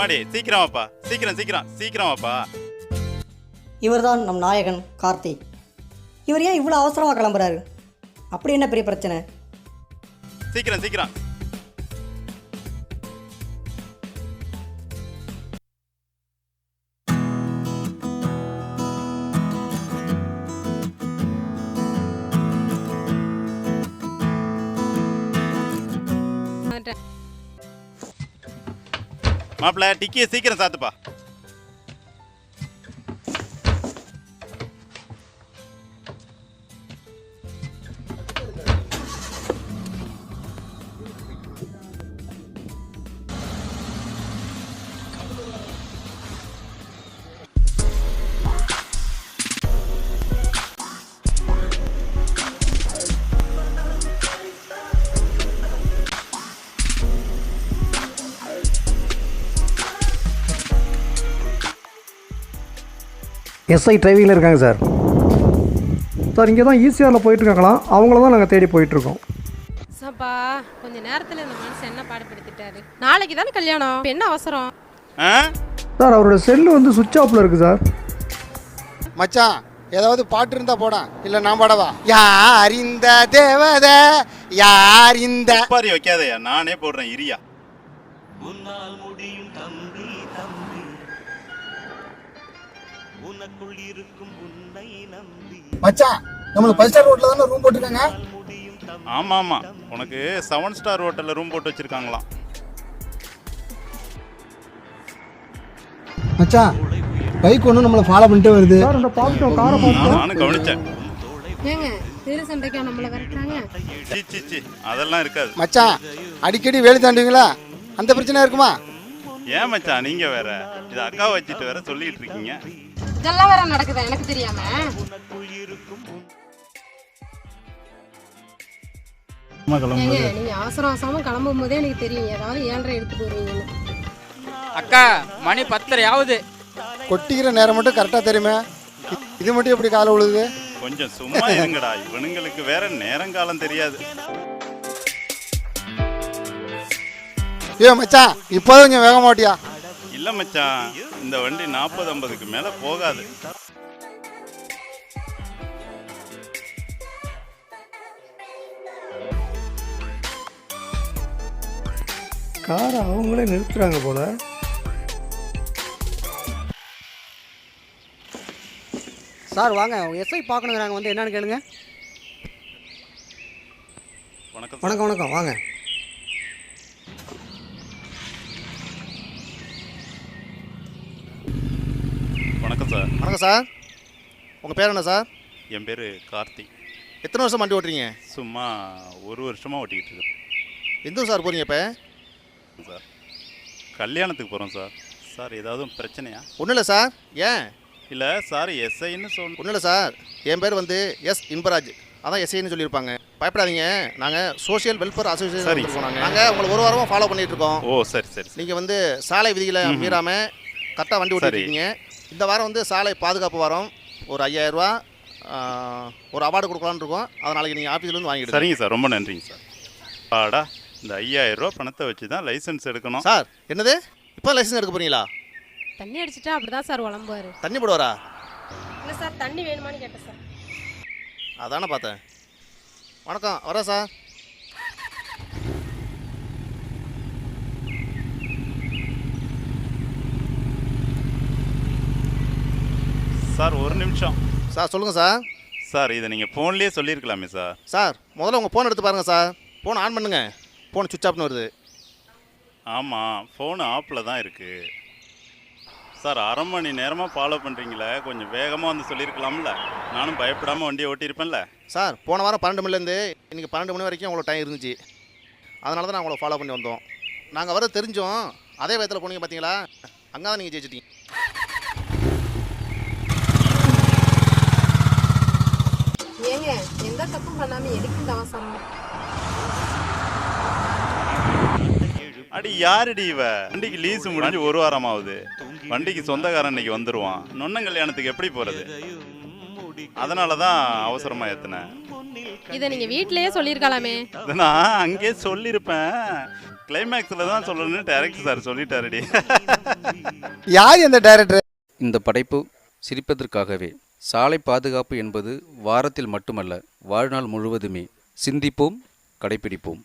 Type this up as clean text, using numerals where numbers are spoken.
எம்மாடி சீக்கிரம் வாப்பா, சீக்கிரம் சீக்கிரம் சீக்கிரம் வாப்பா. இவர்தான் நம் நாயகன் கார்த்தி. இவர் ஏன் இவ்வளோ அவசரமாக கிளம்புறாரு? அப்படி என்ன பெரிய பிரச்சனை? சீக்கிரம் சீக்கிரம். மாப்பிள்ள டிக்கியை சீக்கிரம் சாத்துப்பா. எஸ்ஐ டிரைவிங்கில் இருக்காங்க சார். சார் இங்கே தான் ஈசிஆரில் போயிட்டுருக்காங்களாம். அவங்கள தான் நாங்கள் தேடி போயிட்டுருக்கோம். சாப்பா கொஞ்சம் நேரத்தில் இந்த மனுஷன் என்ன பாடுபடுத்திட்டாரு. நாளைக்கு தானே கல்யாணம், இப்போ என்ன அவசரம்? சார் அவரோட செல்லு வந்து சுவிட்ச் ஆஃபில் இருக்குது சார். மச்சான் ஏதாவது பாட்டு இருந்தா போடா, இல்லை நான் பாடவா? யார் இந்த தேவத, யார் இந்த பாரி வைக்காதயா, நானே போடுறேன் இரியா. உன்னால் முடியும் தம்பி தம்பி, உனக்குள் இருக்கும் உன்னை நம்பி. மச்சான் நம்மளுக்கு 5 ஸ்டார் ஹோட்டல்ல தான ரூம் போட்டுருக்காங்க. ஆமா ஆமா, உனக்கு 7 ஸ்டார் ஹோட்டல்ல ரூம் போட்டு வச்சிருக்காங்களாம். மச்சான் பைக் ஒன்று நம்மளை ஃபாலோ பண்ணிட்டே வருது. சார் அந்த பார்த்துட்டோம், காரை பார்த்துட்டோம். நானும் கவனிச்சேன். ஏங்க தெரு சண்டைக்கா நம்மளை விரட்டுறாங்க? சி அதெல்லாம் இருக்காது. மச்சான் அடிக்கடி வேலை தாண்டுவீங்களா? அந்த பிரச்சனை இருக்குமா? ஏன் மச்சான் நீங்க வேற இது அக்கா வச்சுட்டு வேற சொல்லிட்டு இருக்கீங்க. இதெல்லாம் வேற நடக்குதா எனக்கு தெரியாம? ஏங்க நீங்க அவசர அவசரமா கிளம்பும் போதே எனக்கு தெரியும் ஏதாவது 7:30 எடுத்துட்டு வருவீங்கன்னு. அக்கா மணி 10:30 ஆகுது. கொட்டிக்கிற நேரம் மட்டும் கரெக்டாக தெரியுமே, இது மட்டும் எப்படி காலை விழுது? கொஞ்சம் சும்மா இருங்கடா, இவனுங்களுக்கு வேற நேரங்காலம் தெரியாது. ஐயோ மச்சான் இப்போதான் கொஞ்சம் வேக மாட்டியா? இல்ல மச்சான், இந்த வண்டி 40-50க்கு மேல போகாது. காரை அவங்களே நிறுத்துறாங்க போல. சார் வாங்க, எஸ்ஐ பார்க்கணுங்கிறாங்க, வந்து என்னன்னு கேளுங்க. வணக்கம் வணக்கம் வணக்கம், வாங்க. வணக்கம் சார். வணக்கம் சார், உங்கள் பேர் என்ன சார்? என் பேர் கார்த்தி. எத்தனை வருஷம் வண்டி ஓட்டுறீங்க? சும்மா 1 வருஷமா ஓட்டிக்கிட்டு இருக்கேன். எந்த ஊர் சார் போகிறீங்க இப்போ? சார் கல்யாணத்துக்கு போகிறோம் சார். சார் ஏதாவது பிரச்சனையா? ஒன்றும் இல்லை சார். ஏன்? இல்லை சார் எஸ்ஐன்னு ஒன்றும் இல்லை சார், என் பேர் வந்து எஸ் இன்பராஜ், அதான் எஸ்ஐன்னு சொல்லியிருப்பாங்க. பயப்படாதீங்க, நாங்கள் சோஷியல் வெல்ஃபேர் அசோசியேஷன் போனாங்க. நாங்கள் உங்களை 1 வாரமாக ஃபாலோ பண்ணிகிட்டு இருக்கோம். ஓ சரி சரி. நீங்கள் வந்து சாலை விதிகளை மீறாமல் கரெக்டாக வண்டி ஓட்டிருக்கீங்க. இந்த வாரம் வந்து சாலை பாதுகாப்பு வாரம், ஒரு 5000 ரூபா ஒரு அவார்டு கொடுக்கலான்னு இருக்கோம். அதை நாளைக்கு நீங்கள் ஆஃபீஸில் வந்து வாங்கிடுங்க. சரிங்க சார், ரொம்ப நன்றிங்க சார். ஆடா இந்த 5000 ரூபா பணத்தை வச்சு தான் லைசன்ஸ் எடுக்கணும். சார் என்னது இப்போ லைசன்ஸ் எடுக்க போகிறீங்களா? தண்ணி அடிச்சிட்டா அப்படிதான் சார் உளம்புவாரு. தண்ணி போடுவாரா? இல்லை சார் தண்ணி வேணுமான்னு கேட்டேன் சார். அதானே பார்த்தேன். வணக்கம், வரேன் சார். சார் ஒரு நிமிஷம் சார் சொல்லுங்கள் சார். சார் இதை நீங்கள் ஃபோன்லேயே சொல்லியிருக்கலாமே சார். சார் முதல்ல உங்கள் ஃபோன் எடுத்து பாருங்கள் சார். ஃபோன் ஆன் பண்ணுங்க, ஃபோன் சுவிட்ச் ஆஃப்னு வருது. ஆமாம் ஃபோனு ஆப்பில் தான் இருக்குது சார். 1/2 மணி நேரமாக ஃபாலோ பண்ணுறீங்களே, கொஞ்சம் வேகமாக வந்து சொல்லியிருக்கலாம்ல, நானும் பயப்படாமல் வண்டியை ஓட்டியிருப்பேன்ல. சார் போன வாரம் 12 மணிலேருந்து இன்றைக்கி 12 மணி வரைக்கும் உங்களுக்கு டைம் இருந்துச்சு. அதனால தான் நான் உங்களை ஃபாலோ பண்ணி வந்தோம். நாங்கள் வர தெரிஞ்சோம் அதே வேகத்தில் போனீங்க பார்த்தீங்களா, அங்கே தான் நீங்கள் ஜெயிச்சிட்டீங்க. ஏங்க எந்த தப்பும் பண்ணாம எதுக்கு இந்த அவசரம்? அடி யாருடி இவ? வண்டிக்கு லீஸ் முடிஞ்சு 1 வாரம் ஆகுது. வண்டிக்கு சொந்தக்காரன் இன்னைக்கு வந்துடுவான். நொண்ணன் கல்யாணத்துக்கு எப்படி போகிறது? அதனால தான் அவசரமாக ஏற்றினேன். இதை நீங்கள் வீட்டிலேயே சொல்லியிருக்கலாமே. நான் அங்கேயே சொல்லியிருப்பேன். கிளைமேக்ஸில் தான் சொல்லணும்னு டைரக்டர் சார் சொல்லிட்டாருடி. யார் இந்த டைரக்டர்? இந்த படைப்பு சிரிப்பதற்காகவே. சாலை பாதுகாப்பு என்பது வாரத்தில் மட்டுமல்ல, வாழ்நாள் முழுவதுமே. சிந்திப்போம், கடைப்பிடிப்போம்.